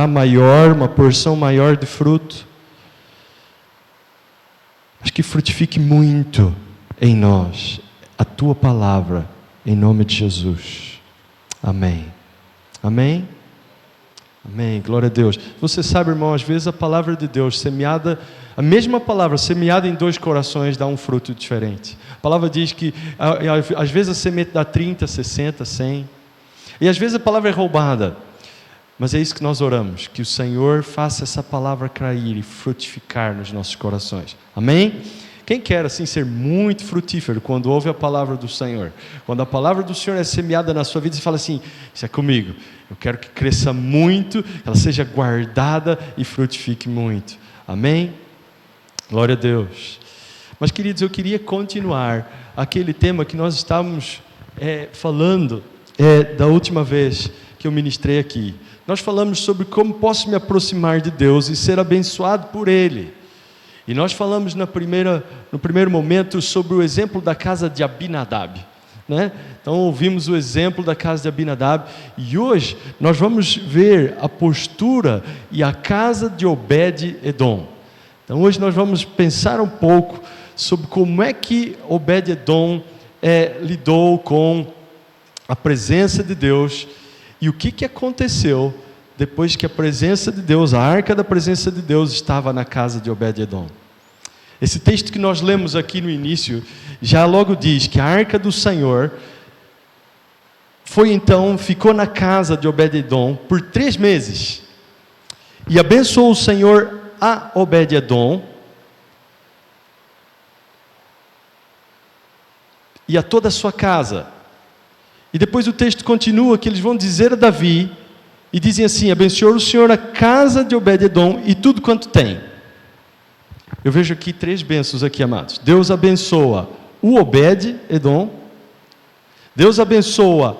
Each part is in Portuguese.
maior, uma porção maior de fruto. Mas que frutifique muito em nós a Tua palavra, em nome de Jesus. Amém. Amém? Amém, glória a Deus. Você sabe, irmão, às vezes a palavra de Deus semeada, a mesma palavra semeada em 2 corações dá um fruto diferente. A palavra diz que às vezes a semente dá 30, 60, 100. E às vezes a palavra é roubada. Mas é isso que nós oramos, que o Senhor faça essa palavra cair e frutificar nos nossos corações. Amém? Quem quer assim ser muito frutífero quando ouve a palavra do Senhor? Quando a palavra do Senhor é semeada na sua vida, você fala assim, isso é comigo. Eu quero que cresça muito, ela seja guardada e frutifique muito. Amém? Glória a Deus. Mas queridos, eu queria continuar aquele tema que nós estávamos falando da última vez que eu ministrei aqui. Nós falamos sobre como posso me aproximar de Deus e ser abençoado por Ele. E nós falamos no primeiro momento sobre o exemplo da casa de Abinadab, né? Então ouvimos o exemplo da casa de Abinadab e hoje nós vamos ver a postura e a casa de Obed-Edom. Então hoje nós vamos pensar um pouco sobre como é que Obed-Edom lidou com a presença de Deus e o que aconteceu depois que a presença de Deus, a arca da presença de Deus estava na casa de Obed-Edom. Esse texto que nós lemos aqui no início, já logo diz que a arca do Senhor ficou na casa de Obed-Edom por 3 meses. E abençoou o Senhor a Obed-Edom e a toda a sua casa. E depois o texto continua que eles vão dizer a Davi, e dizem assim, abençoou o Senhor a casa de Obed-Edom e tudo quanto tem. Eu vejo aqui 3 bênçãos aqui, amados. Deus abençoa o Obed-Edom, Deus abençoa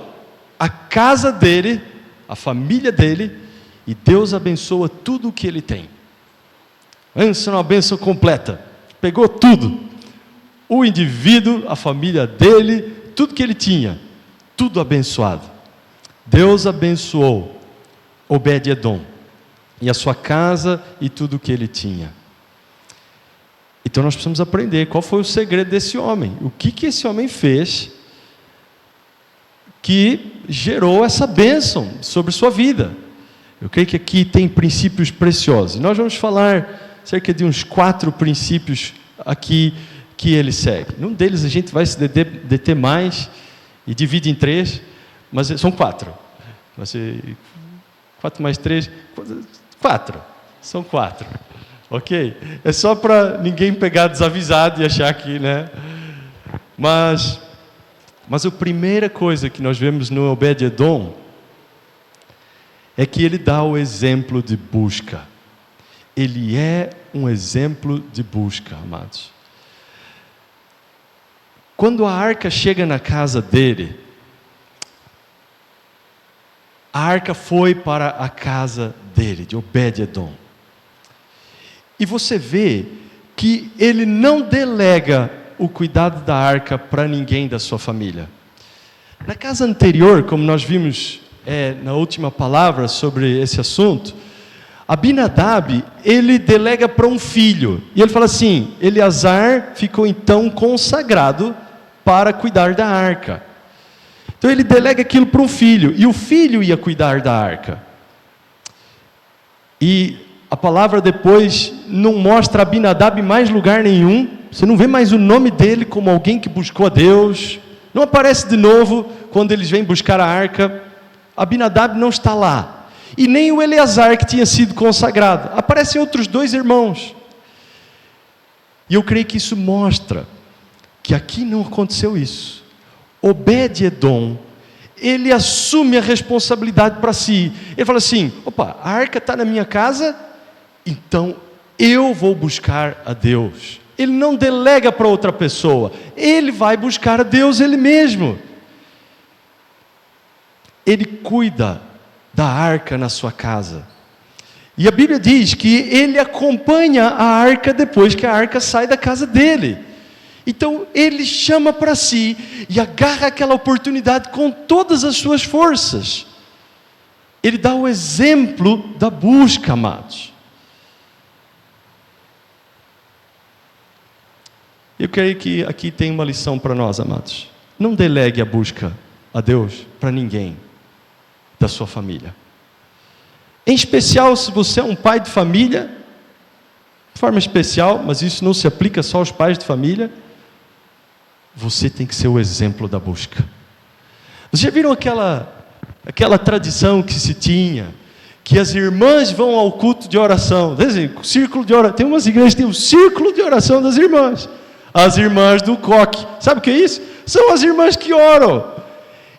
a casa dele, a família dele, e Deus abençoa tudo o que ele tem. Essa é uma bênção completa, pegou tudo. O indivíduo, a família dele, tudo que ele tinha, tudo abençoado. Deus abençoou Obed-Edom e a sua casa e tudo o que ele tinha. Então nós precisamos aprender qual foi o segredo desse homem, o que esse homem fez que gerou essa bênção sobre sua vida. Eu creio que aqui tem princípios preciosos. Nós vamos falar cerca de uns 4 princípios aqui que ele segue. Num deles a gente vai se deter mais e divide em 3, mas são 4. 4 mais 3, 4. São 4. Ok? É só para ninguém pegar desavisado e achar que, né? Mas a primeira coisa que nós vemos no Obed-Edom é que ele dá o exemplo de busca. Ele é um exemplo de busca, amados. Quando a arca chega na casa dele, a arca foi para a casa dele, de Obed-Edom. E você vê que ele não delega o cuidado da arca para ninguém da sua família. Na casa anterior, como nós vimos na última palavra sobre esse assunto, Abinadab, ele delega para um filho. E ele fala assim, Eleazar ficou então consagrado para cuidar da arca. Então ele delega aquilo para um filho, e o filho ia cuidar da arca. E a palavra depois não mostra Abinadab em mais lugar nenhum, você não vê mais o nome dele como alguém que buscou a Deus, não aparece de novo quando eles vêm buscar a arca, Abinadab não está lá, e nem o Eleazar que tinha sido consagrado, aparecem outros 2 irmãos, e eu creio que isso mostra que aqui não aconteceu isso. Obed-Edom, ele assume a responsabilidade para si. Ele fala assim, opa, a arca está na minha casa, então eu vou buscar a Deus. Ele não delega para outra pessoa, ele vai buscar a Deus ele mesmo. Ele cuida da arca na sua casa. E a Bíblia diz que ele acompanha a arca depois que a arca sai da casa dele. Então ele chama para si e agarra aquela oportunidade com todas as suas forças. ele dá o exemplo da busca, amados. Eu creio que aqui tem uma lição para nós, amados. Não delegue a busca a Deus para ninguém da sua família. Em especial se você é um pai de família, de forma especial, mas isso não se aplica só aos pais de família, você tem que ser o exemplo da busca. Vocês já viram aquela tradição que se tinha, que as irmãs vão ao culto de oração? Círculo de oração. Tem umas igrejas que tem o círculo de oração das irmãs. As irmãs do coque. Sabe o que é isso? São as irmãs que oram.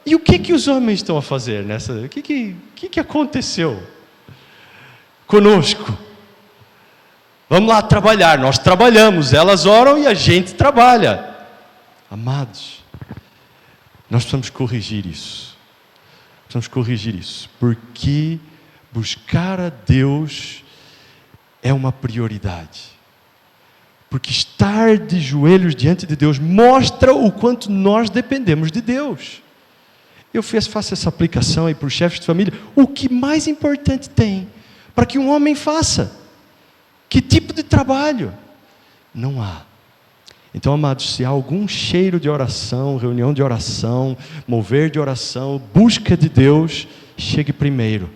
E o que os homens estão a fazer nessa? O que aconteceu conosco? Vamos lá trabalhar. Nós trabalhamos, elas oram e a gente trabalha. Amados, nós precisamos corrigir isso. Precisamos corrigir isso. Porque buscar a Deus é uma prioridade. Porque estar de joelhos diante de Deus mostra o quanto nós dependemos de Deus. Eu faço essa aplicação aí para os chefes de família. O que mais importante tem para que um homem faça? Que tipo de trabalho? Não há. Então, amados, se há algum cheiro de oração, reunião de oração, mover de oração, busca de Deus, chegue primeiro.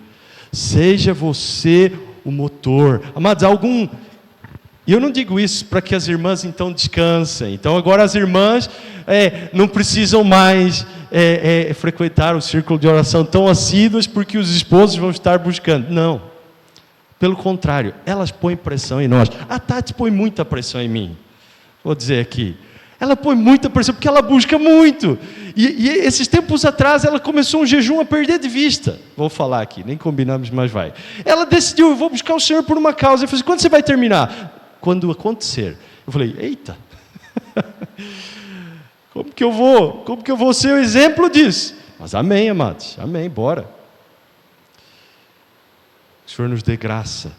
Seja você o motor. Amados, e eu não digo isso para que as irmãs então descansem. Então agora as irmãs não precisam mais frequentar o círculo de oração tão assíduas porque os esposos vão estar buscando. Não. Pelo contrário, elas põem pressão em nós. A Tati põe muita pressão em mim. Vou dizer aqui. Ela põe muita pressão porque ela busca muito. E esses tempos atrás ela começou um jejum a perder de vista. Vou falar aqui, nem combinamos, mas vai. Ela decidiu, eu vou buscar o Senhor por uma causa. Eu falei, quando você vai terminar? Quando acontecer. Eu falei, eita. Como que eu vou ser o exemplo disso? Mas amém, amados. Amém, bora. Que o Senhor nos dê graça.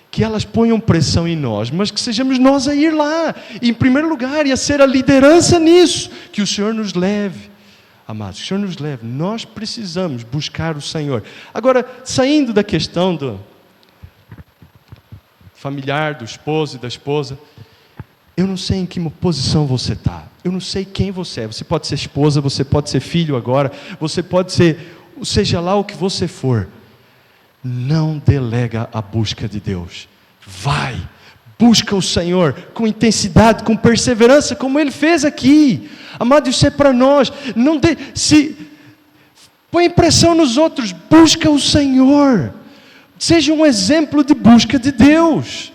Que elas ponham pressão em nós, mas que sejamos nós a ir lá, em primeiro lugar, e a ser a liderança nisso. Que o Senhor nos leve. Amados, que o Senhor nos leve. Nós precisamos buscar o Senhor. Agora, saindo da questão do familiar, do esposo e da esposa, eu não sei em que posição você está, eu não sei quem você é. Você pode ser esposa, você pode ser filho agora, você pode ser, seja lá o que você for. Não delega a busca de Deus. Vai, busca o Senhor com intensidade, com perseverança, como Ele fez aqui. Amado, isso é para nós. Não põe pressão nos outros, busca o Senhor. Seja um exemplo de busca de Deus.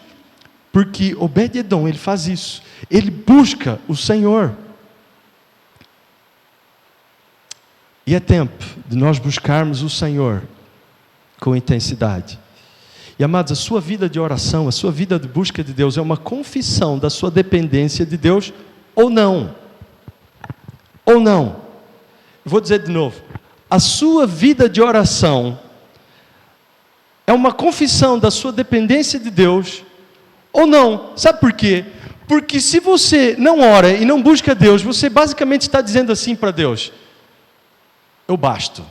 Porque Obed-Edom, ele faz isso. Ele busca o Senhor. E é tempo de nós buscarmos o Senhor com intensidade. E amados, a sua vida de oração, a sua vida de busca de Deus é uma confissão da sua dependência de Deus ou não. Ou não. Eu vou dizer de novo. A sua vida de oração é uma confissão da sua dependência de Deus ou não. Sabe por quê? Porque se você não ora e não busca Deus, você basicamente está dizendo assim para Deus: eu basto,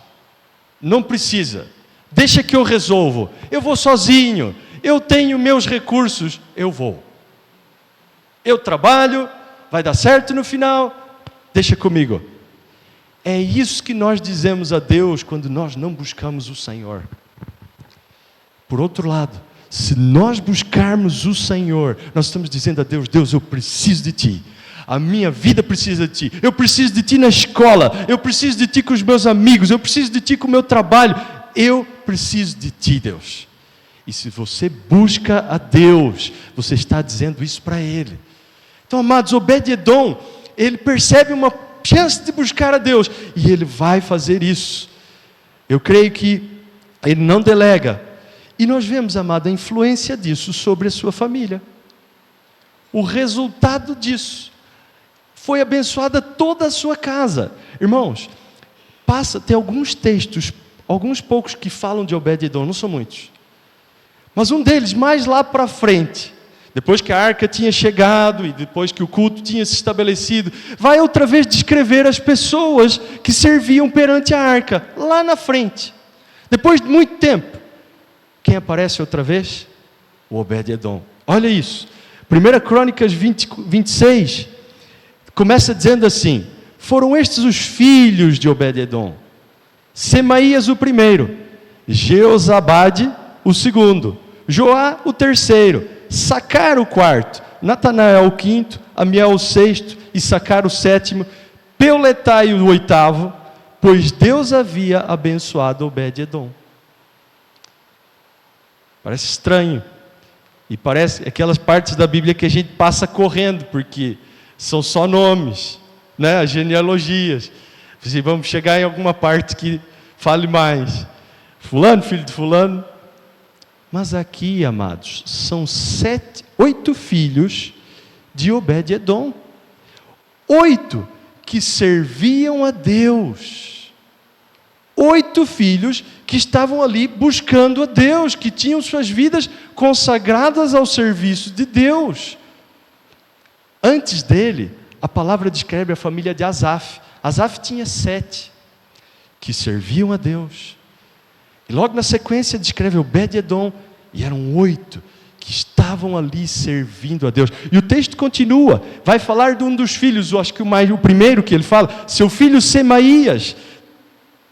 não precisa, deixa que eu resolvo, eu vou sozinho, eu tenho meus recursos, eu vou. Eu trabalho, vai dar certo no final, deixa comigo. É isso que nós dizemos a Deus quando nós não buscamos o Senhor. Por outro lado, se nós buscarmos o Senhor, nós estamos dizendo a Deus: Deus, eu preciso de Ti. A minha vida precisa de Ti. Eu preciso de Ti na escola. Eu preciso de Ti com os meus amigos. Eu preciso de Ti com o meu trabalho. Eu preciso de Ti, Deus. E se você busca a Deus, você está dizendo isso para Ele. Então, amados, Obed-Edom, ele percebe uma chance de buscar a Deus. E ele vai fazer isso. Eu creio que ele não delega. E nós vemos, amado, a influência disso sobre a sua família. O resultado disso foi abençoada toda a sua casa. Irmãos, tem alguns textos, alguns poucos que falam de Obed-Edom, não são muitos. Mas um deles, mais lá para frente, depois que a arca tinha chegado e depois que o culto tinha se estabelecido, vai outra vez descrever as pessoas que serviam perante a arca, lá na frente. Depois de muito tempo, quem aparece outra vez? O Obed-edom. Olha isso. 1 Crônicas 26, começa dizendo assim: foram estes os filhos de Obed-edom: Semaías o primeiro, Jeozabade o segundo, Joá o terceiro, Sacar o quarto, Natanael o quinto, Amiel o sexto, e Sacar o sétimo, Peuletai o oitavo, pois Deus havia abençoado Obed-edom. Parece estranho, e parece aquelas partes da Bíblia que a gente passa correndo, porque são só nomes, né? As genealogias. Vamos chegar em alguma parte que fale mais. Fulano, filho de fulano. Mas aqui, amados, são 8 filhos de Obed-edom. 8 que serviam a Deus. 8 filhos que estavam ali buscando a Deus, que tinham suas vidas consagradas ao serviço de Deus. Antes dele, a palavra descreve a família de Asaf. Asaf tinha 7 que serviam a Deus. E logo na sequência descreve Obed-edom, e eram 8 que estavam ali servindo a Deus. E o texto continua, vai falar de um dos filhos, eu acho que o primeiro que ele fala, seu filho Semaías,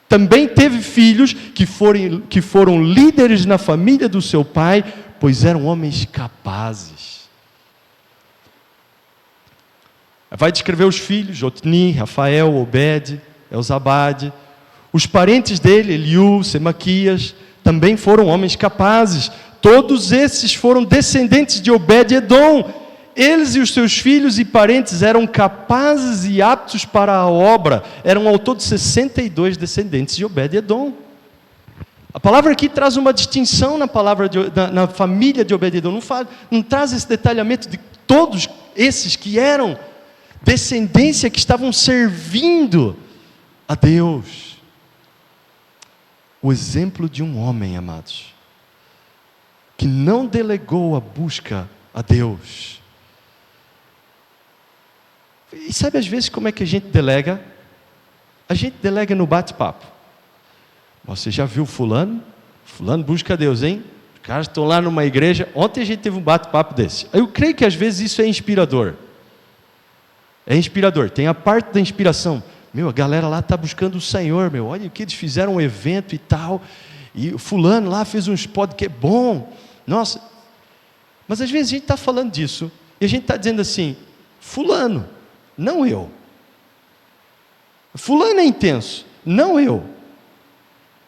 também teve filhos que foram líderes na família do seu pai, pois eram homens capazes. Vai descrever os filhos, Otni, Rafael, Obed, Elzabade. Os parentes dele, Eliú, Semaquias, também foram homens capazes. Todos esses foram descendentes de Obed-edom. Eles e os seus filhos e parentes eram capazes e aptos para a obra. Eram ao todo 62 descendentes de Obed-edom. A palavra aqui traz uma distinção na família de Obed-edom. Não traz esse detalhamento de todos esses que eram descendência, que estavam servindo a Deus. O exemplo de um homem, amados, que não delegou a busca a Deus. E sabe às vezes como é que a gente delega? A gente delega no bate-papo. Você já viu fulano? Fulano busca a Deus, hein? Os caras estão lá numa igreja. Ontem a gente teve um bate-papo desse. Eu creio que às vezes isso é inspirador. É inspirador, tem a parte da inspiração. A galera lá está buscando o Senhor, olha o que eles fizeram, um evento e tal, e o fulano lá fez uns podcasts, bom, nossa. Mas às vezes a gente está falando disso, e a gente está dizendo assim, fulano, não eu. Fulano é intenso, não eu.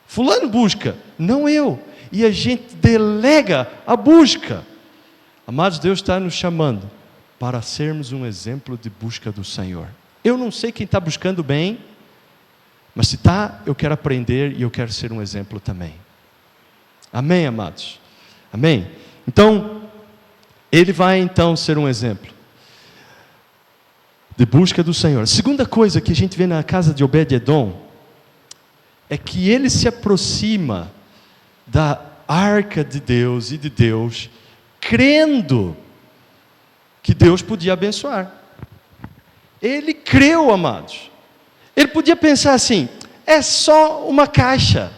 Fulano busca, não eu. E a gente delega a busca. Amados, Deus está nos chamando para sermos um exemplo de busca do Senhor. Eu não sei quem está buscando bem, mas se está, eu quero aprender e eu quero ser um exemplo também. Amém, amados? Amém? Então, ele vai então ser um exemplo de busca do Senhor. A segunda coisa que a gente vê na casa de Obed-edom é que ele se aproxima da arca de Deus e de Deus, crendo que Deus podia abençoar. Ele creu, amados. Ele podia pensar assim, é só uma caixa,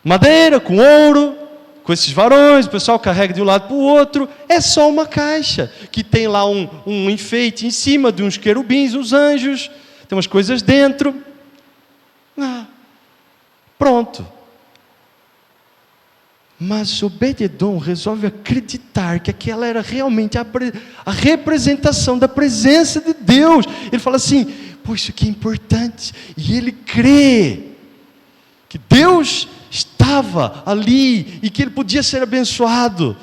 madeira com ouro, com esses varões, o pessoal carrega de um lado para o outro, é só uma caixa, que tem lá um enfeite em cima de uns querubins, uns anjos, tem umas coisas dentro. Pronto. Mas Obed-edom resolve acreditar que aquela era realmente a representação da presença de Deus. Ele fala assim, pô, isso aqui é importante. E ele crê que Deus estava ali e que ele podia ser abençoado.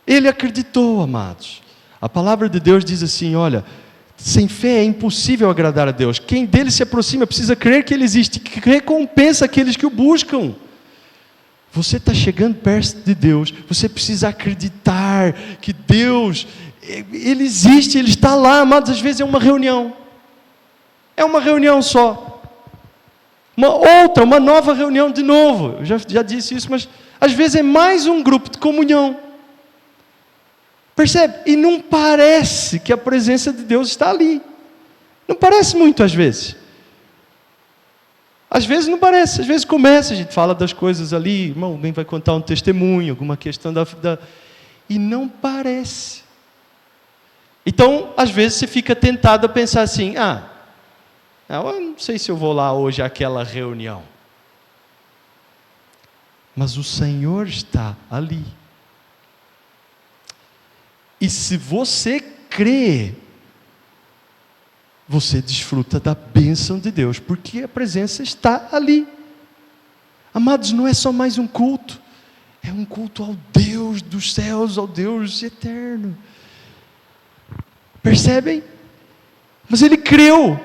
Ele acreditou, amados. A palavra de Deus diz assim, olha, sem fé é impossível agradar a Deus. Quem dele se aproxima precisa crer que ele existe, que recompensa aqueles que o buscam. Você está chegando perto de Deus, você precisa acreditar que Deus, Ele existe, Ele está lá, amados. Às vezes é uma reunião só, uma nova reunião de novo. Eu já disse isso, mas às vezes é mais um grupo de comunhão. Percebe? E não parece que a presença de Deus está ali, não parece muito às vezes. Às vezes não parece, às vezes começa, a gente fala das coisas ali, irmão, alguém vai contar um testemunho, alguma questão e não parece. Então, às vezes você fica tentado a pensar assim, eu não sei se eu vou lá hoje àquela reunião. Mas o Senhor está ali. E se você crê, você desfruta da bênção de Deus, porque a presença está ali. Amados, não é só mais um culto, é um culto ao Deus dos céus, ao Deus eterno. Percebem? Mas ele creu.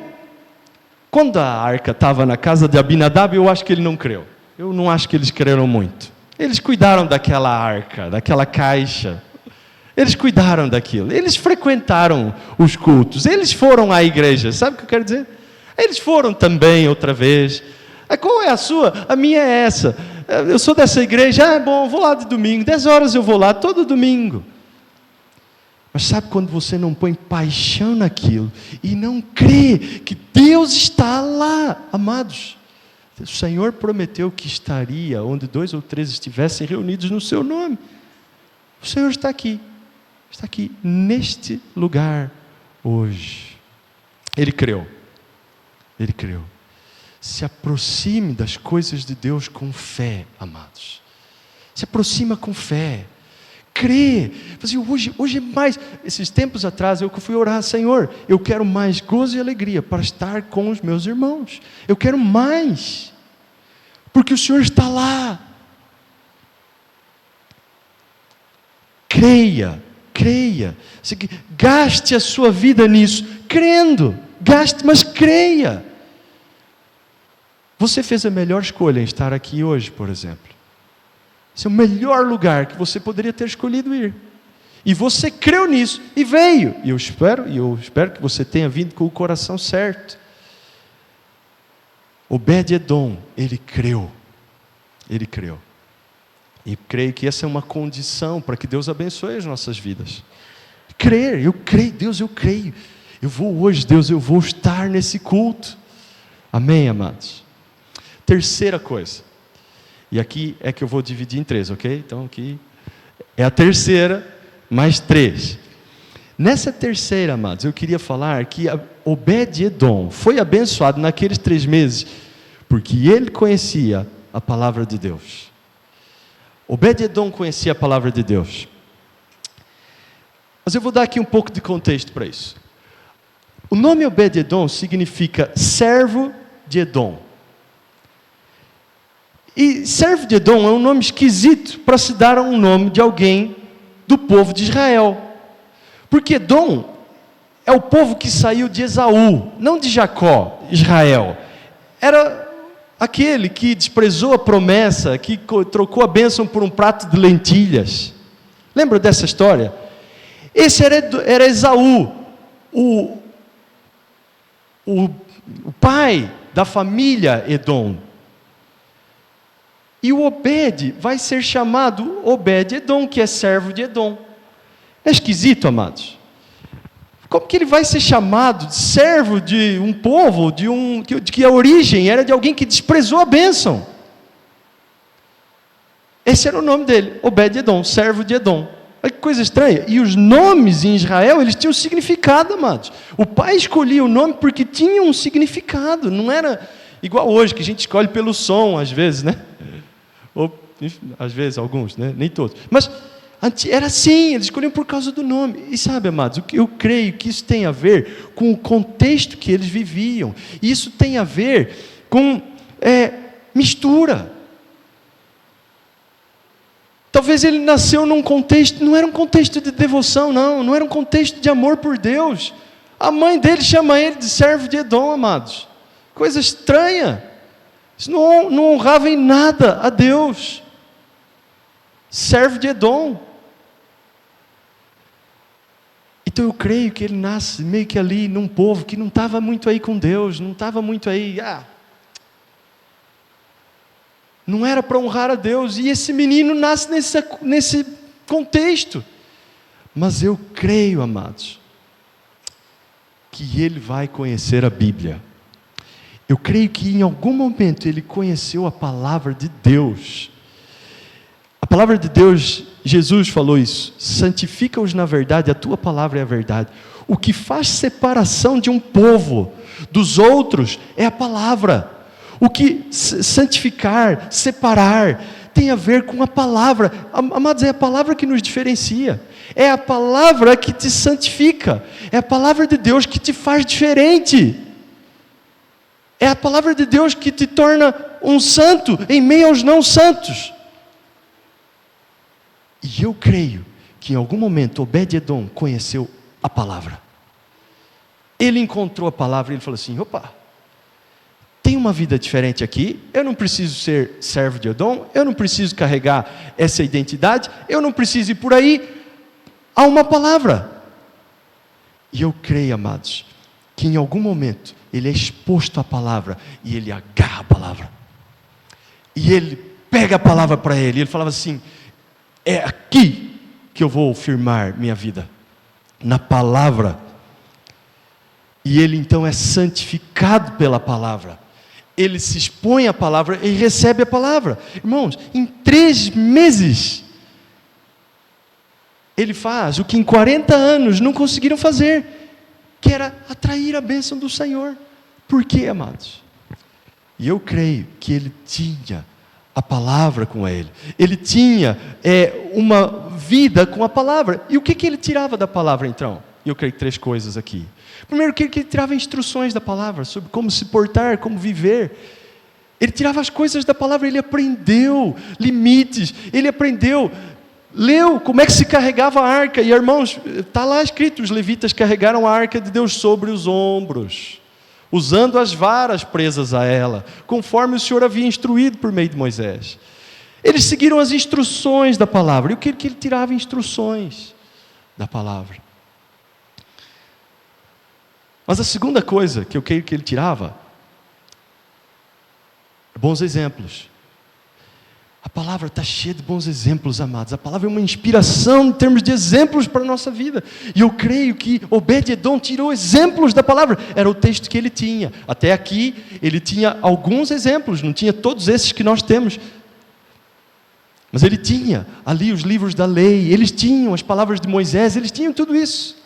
Quando a arca estava na casa de Abinadab, eu acho que ele não creu. Eu não acho que eles creram muito. Eles cuidaram daquela arca, daquela caixa. Eles cuidaram daquilo. Eles frequentaram os cultos. Eles foram à igreja. Sabe o que eu quero dizer? Eles foram também outra vez. Qual é a sua? A minha é essa. Eu sou dessa igreja. Bom, eu vou lá de domingo. 10 horas eu vou lá, todo domingo. Mas sabe quando você não põe paixão naquilo e não crê que Deus está lá, amados? O Senhor prometeu que estaria onde 2 ou 3 estivessem reunidos no seu nome. O Senhor está aqui neste lugar hoje. Ele creu. Se aproxime das coisas de Deus com fé, amados. Se aproxima com fé. Crê. Hoje é mais. Esses tempos atrás eu fui orar, Senhor, eu quero mais gozo e alegria para estar com os meus irmãos. Eu quero mais. Porque o Senhor está lá. Creia. Gaste a sua vida nisso, crendo. Gaste, mas creia. Você fez a melhor escolha em estar aqui hoje, por exemplo. Esse é o melhor lugar que você poderia ter escolhido ir. E você creu nisso e veio. E eu espero que você tenha vindo com o coração certo. Obed-edom, ele creu. E creio que essa é uma condição para que Deus abençoe as nossas vidas. Crer, eu creio, Deus, eu creio. Eu vou hoje, Deus, eu vou estar nesse culto. Amém, amados? Terceira coisa. E aqui é que eu vou dividir em 3, ok? Então aqui é a terceira, mais 3. Nessa terceira, amados, eu queria falar que Obed-edom foi abençoado naqueles 3 meses, porque ele conhecia a palavra de Deus. Obed-edom conhecia a palavra de Deus. Mas eu vou dar aqui um pouco de contexto para isso. O nome Obed-edom significa servo de Edom. E servo de Edom é um nome esquisito para se dar a um nome de alguém do povo de Israel. Porque Edom é o povo que saiu de Esaú, não de Jacó, Israel. Era aquele que desprezou a promessa, que trocou a bênção por um prato de lentilhas. Lembra dessa história? Esse era Esaú, o pai da família Edom. E o Obed vai ser chamado Obed-edom, que é servo de Edom. É esquisito, amados. Como que ele vai ser chamado de servo de um povo, que a origem era de alguém que desprezou a bênção? Esse era o nome dele, Obed-edom, servo de Edom. Olha que coisa estranha. E os nomes em Israel, eles tinham significado, amados. O pai escolhia o nome porque tinha um significado. Não era igual hoje, que a gente escolhe pelo som, às vezes, né? Ou, às vezes, alguns, né? Nem todos. Mas era assim, eles escolhiam por causa do nome. E sabe, amados, eu creio que isso tem a ver com o contexto que eles viviam. Isso tem a ver com mistura. Talvez ele nasceu num contexto, não era um contexto de devoção, não era um contexto de amor por Deus. A mãe dele chama ele de servo de Edom, amados. Coisa estranha. Isso não honrava em nada a Deus. Servo de Edom. Então eu creio que ele nasce meio que ali num povo que não estava muito aí com Deus, não estava muito aí, não era para honrar a Deus, e esse menino nasce nesse contexto. Mas eu creio, amados, que ele vai conhecer a Bíblia. Eu creio que em algum momento ele conheceu a palavra de Deus. A palavra de Deus, Jesus falou isso: santifica-os na verdade, a tua palavra é a verdade. O que faz separação de um povo dos outros é a palavra. O que santificar, separar, tem a ver com a palavra. Amados, é a palavra que nos diferencia. É a palavra que te santifica. É a palavra de Deus que te faz diferente. É a palavra de Deus que te torna um santo em meio aos não santos. E eu creio que em algum momento Obed-edom conheceu a palavra. Ele encontrou a palavra e ele falou assim: opa, tem uma vida diferente aqui, eu não preciso ser servo de Edom, eu não preciso carregar essa identidade, eu não preciso ir por aí, há uma palavra. E eu creio, amados, que em algum momento ele é exposto à palavra e ele agarra a palavra. E ele pega a palavra para ele, e ele falava assim: é aqui que eu vou firmar minha vida, na palavra. E ele então é santificado pela palavra. Ele se expõe à palavra e recebe a palavra. Irmãos, em 3 meses, ele faz o que em 40 anos não conseguiram fazer, que era atrair a bênção do Senhor. Por quê, amados? E eu creio que ele tinha a palavra com ele. Ele tinha uma vida com a palavra. E o que ele tirava da palavra então? Eu creio que 3 coisas aqui. Primeiro, que ele tirava instruções da palavra, sobre como se portar, como viver. Ele tirava as coisas da palavra, ele aprendeu limites, ele aprendeu, leu como é que se carregava a arca. E irmãos, está lá escrito, os levitas carregaram a arca de Deus sobre os ombros, usando as varas presas a ela, conforme o Senhor havia instruído por meio de Moisés. Eles seguiram as instruções da palavra. E o que ele tirava? Instruções da palavra. Mas a segunda coisa que eu creio que ele tirava, bons exemplos. A palavra está cheia de bons exemplos, amados. A palavra é uma inspiração em termos de exemplos para a nossa vida. E eu creio que Obed-edom tirou exemplos da palavra. Era o texto que ele tinha. Até aqui, ele tinha alguns exemplos, não tinha todos esses que nós temos. Mas ele tinha ali os livros da lei, eles tinham as palavras de Moisés, eles tinham tudo isso.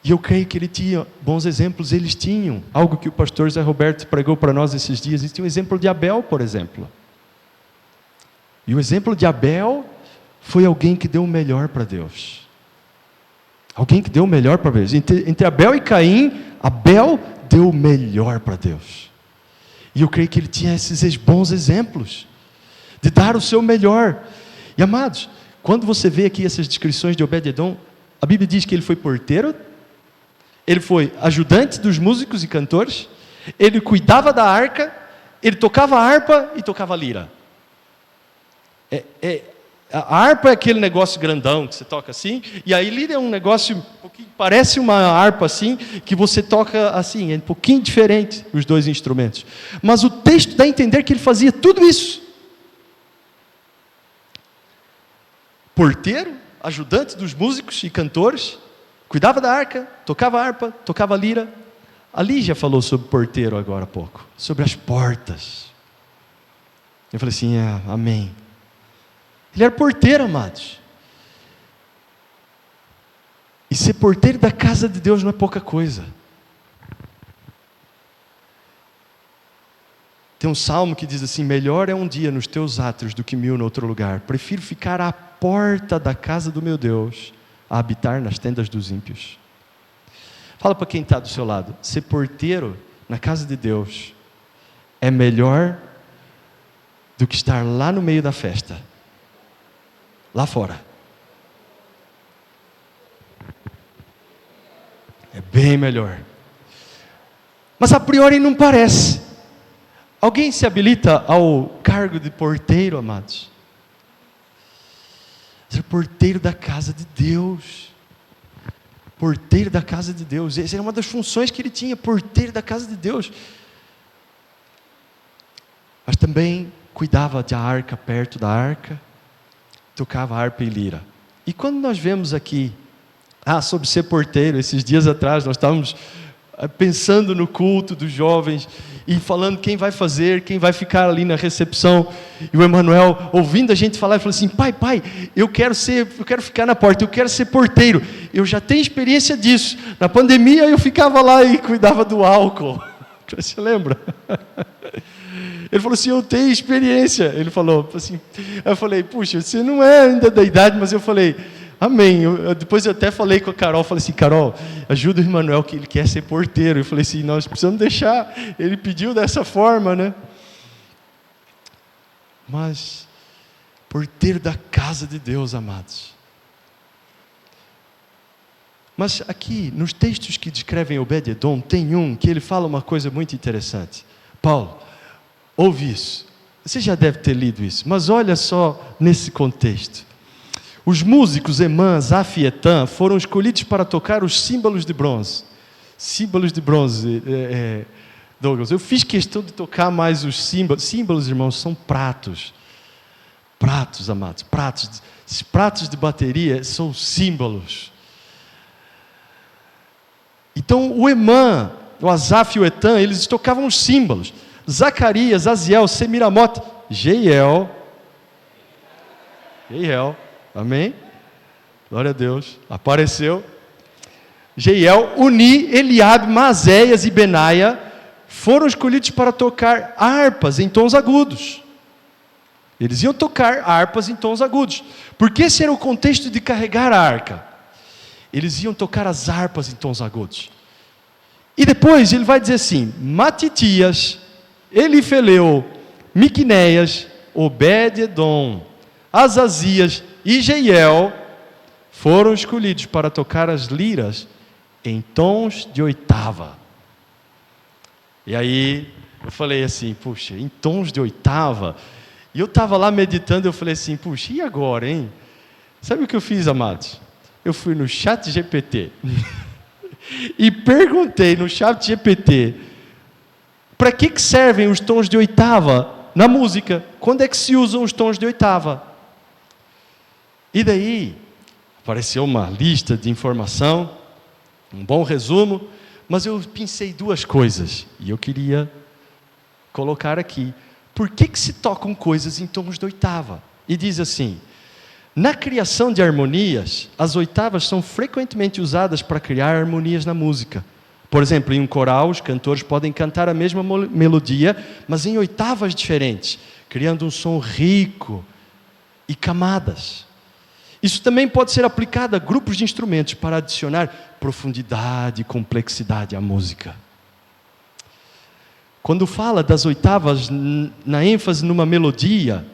E eu creio que ele tinha bons exemplos, eles tinham. Algo que o pastor Zé Roberto pregou para nós esses dias. Eles tinham o exemplo de Abel, por exemplo. E o exemplo de Abel foi alguém que deu o melhor para Deus. Alguém que deu o melhor para Deus. Entre Abel e Caim, Abel deu o melhor para Deus. E eu creio que ele tinha esses bons exemplos de dar o seu melhor. E amados, quando você vê aqui essas descrições de Obed-edom, a Bíblia diz que ele foi porteiro, ele foi ajudante dos músicos e cantores, ele cuidava da arca, ele tocava harpa e tocava lira. A harpa é aquele negócio grandão que você toca assim, e a lira é um negócio que parece uma harpa assim, que você toca assim, é um pouquinho diferente os dois instrumentos. Mas o texto dá a entender que ele fazia tudo isso. Porteiro, ajudante dos músicos e cantores, cuidava da arca, tocava harpa, tocava lira. A Lígia falou sobre porteiro agora há pouco, sobre as portas. Eu falei assim, amém. Ele era porteiro, amados. E ser porteiro da casa de Deus não é pouca coisa. Tem um salmo que diz assim: melhor é um dia nos teus átrios do que 1000 em outro lugar. Prefiro ficar à porta da casa do meu Deus a habitar nas tendas dos ímpios. Fala para quem está do seu lado: ser porteiro na casa de Deus é melhor do que estar lá no meio da festa, lá fora. É bem melhor. Mas a priori não parece. Alguém se habilita ao cargo de porteiro, amados? Ser porteiro da casa de Deus. Porteiro da casa de Deus. Essa era uma das funções que ele tinha, porteiro da casa de Deus. Mas também cuidava da arca, perto da arca, tocava harpa e lira. E quando nós vemos aqui, sobre ser porteiro, esses dias atrás nós estávamos pensando no culto dos jovens e falando quem vai fazer, quem vai ficar ali na recepção. E o Emanuel, ouvindo a gente falar, ele falou assim: pai, eu quero ficar na porta, eu quero ser porteiro. Eu já tenho experiência disso. Na pandemia eu ficava lá e cuidava do álcool. Você lembra? Ele falou assim: eu tenho experiência. Ele falou assim. Eu falei: puxa, você não é ainda da idade, mas eu falei: amém. Depois eu até falei com a Carol, falei assim: Carol, ajuda o Emanuel que ele quer ser porteiro. Eu falei assim: nós precisamos deixar. Ele pediu dessa forma, né? Mas porteiro da casa de Deus, amados. Mas aqui, nos textos que descrevem Obed-Edom, tem um que ele fala uma coisa muito interessante. Paulo, ouve isso. Você já deve ter lido isso, mas olha só nesse contexto. Os músicos Emã, Asaf e Etan foram escolhidos para tocar os símbolos de bronze. Símbolos de bronze, Douglas. Eu fiz questão de tocar mais os símbolos. Símbolos, irmãos, são pratos. Pratos, amados, pratos. Esses pratos de bateria são símbolos. Então, o Emã, o Asaf e o Etan, eles tocavam os símbolos. Zacarias, Aziel, Semiramote, Jeiel. Amém? Glória a Deus. Apareceu. Jeiel, Uni, Eliabe, Mazéias e Benaia foram escolhidos para tocar harpas em tons agudos. Eles iam tocar harpas em tons agudos. Porque esse era o contexto de carregar a arca. Eles iam tocar as harpas em tons agudos. E depois ele vai dizer assim: Matitias, Elifeleu, Miqunéias, Obed-Edom, Azazias e Jeiel foram escolhidos para tocar as liras em tons de oitava. E aí eu falei assim: puxa, em tons de oitava? E eu estava lá meditando, eu falei assim: puxa, e agora, hein? Sabe o que eu fiz, amados? Eu fui no ChatGPT e perguntei no ChatGPT: para que servem os tons de oitava na música? Quando é que se usam os tons de oitava? E daí apareceu uma lista de informação, um bom resumo, mas eu pensei duas coisas e eu queria colocar aqui. Por que se tocam coisas em tons de oitava? E diz assim: na criação de harmonias, as oitavas são frequentemente usadas para criar harmonias na música. Por exemplo, em um coral, os cantores podem cantar a mesma melodia, mas em oitavas diferentes, criando um som rico e camadas. Isso também pode ser aplicado a grupos de instrumentos para adicionar profundidade e complexidade à música. Quando fala das oitavas, na ênfase numa melodia,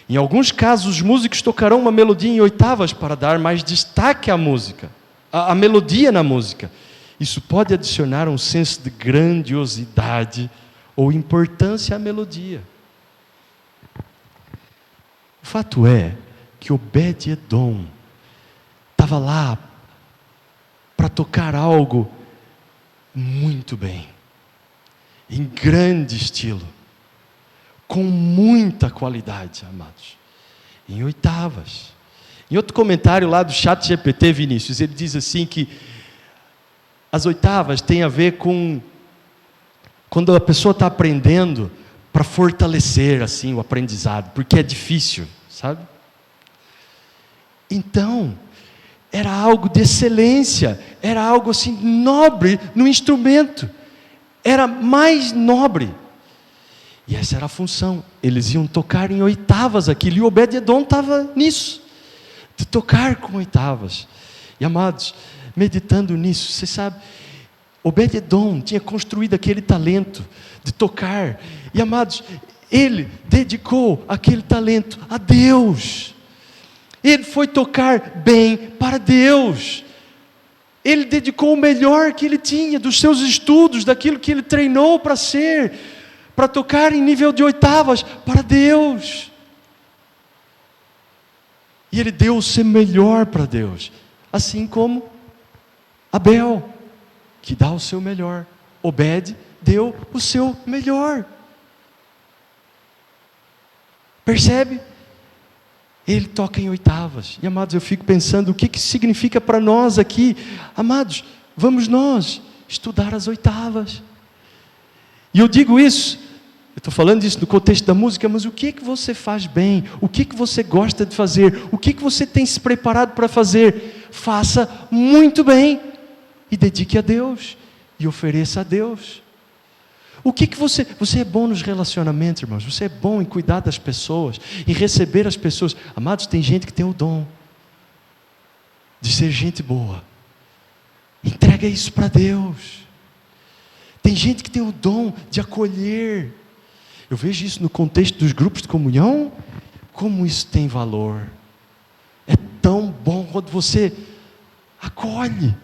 em alguns casos os músicos tocarão uma melodia em oitavas para dar mais destaque à música, à melodia na música. Isso pode adicionar um senso de grandiosidade ou importância à melodia. O fato é que Obed-Edom estava lá para tocar algo muito bem, em grande estilo, com muita qualidade, amados, em oitavas. Em outro comentário lá do ChatGPT, Vinícius, ele diz assim que as oitavas têm a ver com quando a pessoa está aprendendo para fortalecer assim o aprendizado, porque é difícil, sabe? Então, era algo de excelência, era algo assim nobre no instrumento, era mais nobre. E essa era a função, eles iam tocar em oitavas aquilo, e Obed-Edom estava nisso, de tocar com oitavas. E amados, meditando nisso, você sabe, Obed-Edom tinha construído aquele talento de tocar, e amados, ele dedicou aquele talento a Deus. Ele foi tocar bem para Deus. Ele dedicou o melhor que ele tinha, dos seus estudos, daquilo que ele treinou para ser, para tocar em nível de oitavas para Deus. E ele deu o seu melhor para Deus, assim como Abel, que dá o seu melhor. Obed deu o seu melhor. Percebe? Ele toca em oitavas. E amados, eu fico pensando o que significa para nós aqui. Amados, vamos nós estudar as oitavas. E eu digo isso, eu estou falando isso no contexto da música, mas o que você faz bem? O que você gosta de fazer? O que você tem se preparado para fazer? Faça muito bem e dedique a Deus e ofereça a Deus. O que você é bom nos relacionamentos, irmãos? Você é bom em cuidar das pessoas, em receber as pessoas. Amados, tem gente que tem o dom de ser gente boa. Entrega isso para Deus. Tem gente que tem o dom de acolher. Eu vejo isso no contexto dos grupos de comunhão. Como isso tem valor. É tão bom quando você acolhe.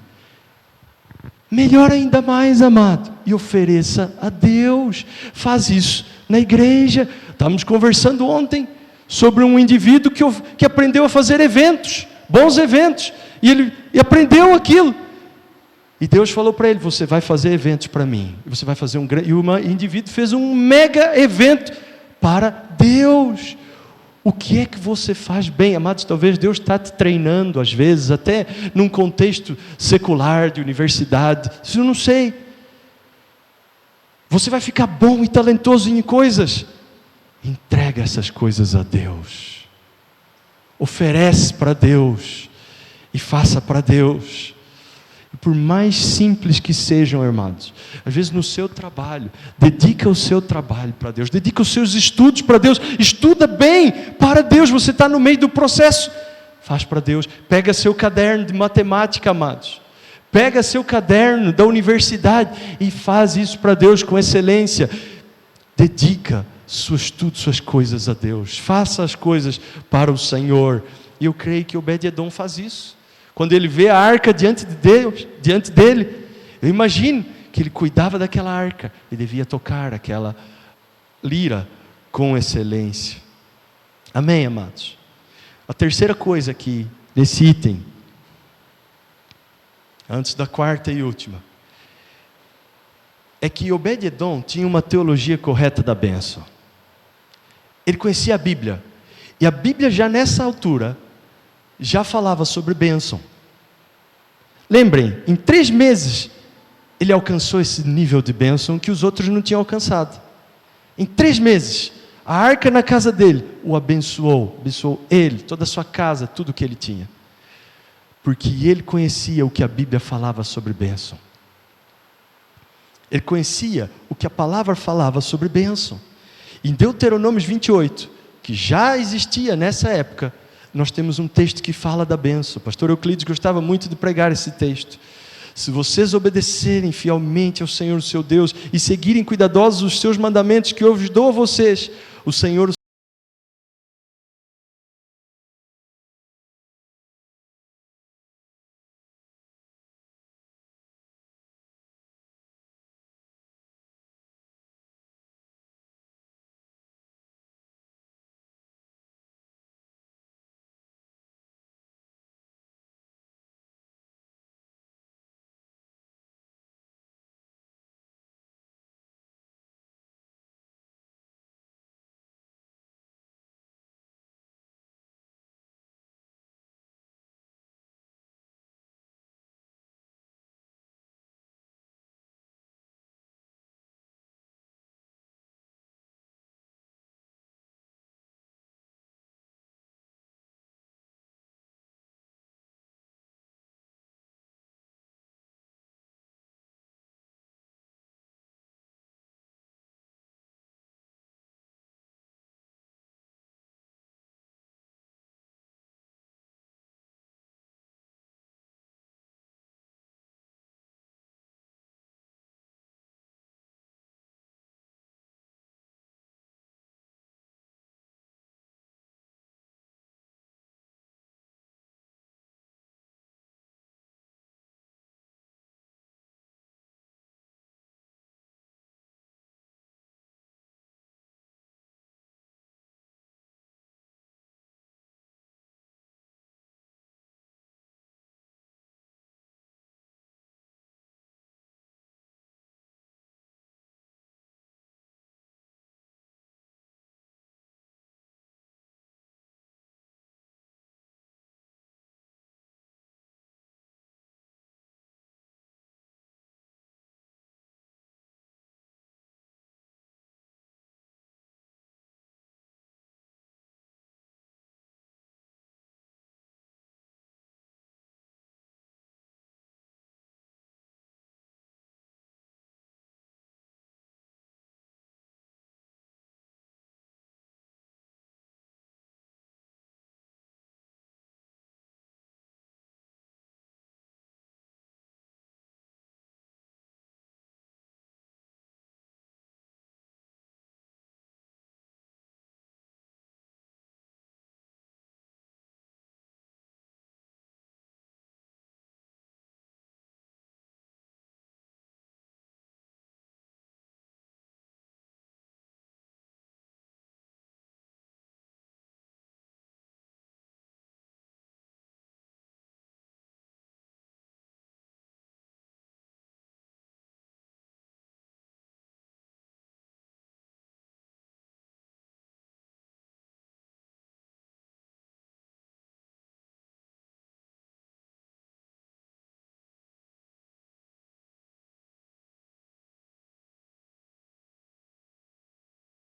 Melhor ainda mais, amado. E ofereça a Deus. Faz isso na igreja. Estávamos conversando ontem sobre um indivíduo que aprendeu a fazer eventos. Bons eventos. E aprendeu aquilo. E Deus falou para ele: você vai fazer eventos para mim. Você vai fazer e o indivíduo fez um mega evento para Deus. O que é que você faz bem, amados? Talvez Deus está te treinando, às vezes, até num contexto secular, de universidade. Isso eu não sei. Você vai ficar bom e talentoso em coisas. Entrega essas coisas a Deus. Oferece para Deus. E faça para Deus. Por mais simples que sejam, irmãos, às vezes no seu trabalho, dedica o seu trabalho para Deus, dedica os seus estudos para Deus, estuda bem para Deus. Você está no meio do processo, faz para Deus. Pega seu caderno de matemática, amados, pega seu caderno da universidade e faz isso para Deus com excelência. Dedica seu estudo, suas coisas a Deus, faça as coisas para o Senhor. E eu creio que Obed-Edom faz isso. Quando ele vê a arca diante de Deus, diante dele, eu imagino que ele cuidava daquela arca e devia tocar aquela lira com excelência. Amém, amados? A terceira coisa aqui, nesse item, antes da quarta e última, é que Obed-Edom tinha uma teologia correta da bênção. Ele conhecia a Bíblia, e a Bíblia já nessa altura já falava sobre bênção. Lembrem, em 3 meses ele alcançou esse nível de bênção que os outros não tinham alcançado. Em 3 meses, a arca na casa dele o abençoou ele, toda a sua casa, tudo que ele tinha, porque ele conhecia o que a Bíblia falava sobre bênção. Ele conhecia o que a palavra falava sobre bênção. Em Deuteronômio 28, que já existia nessa época, nós temos um texto que fala da bênção. O pastor Euclides gostava muito de pregar esse texto. Se vocês obedecerem fielmente ao Senhor, seu Deus, e seguirem cuidadosos os seus mandamentos que eu vos dou a vocês, o Senhor,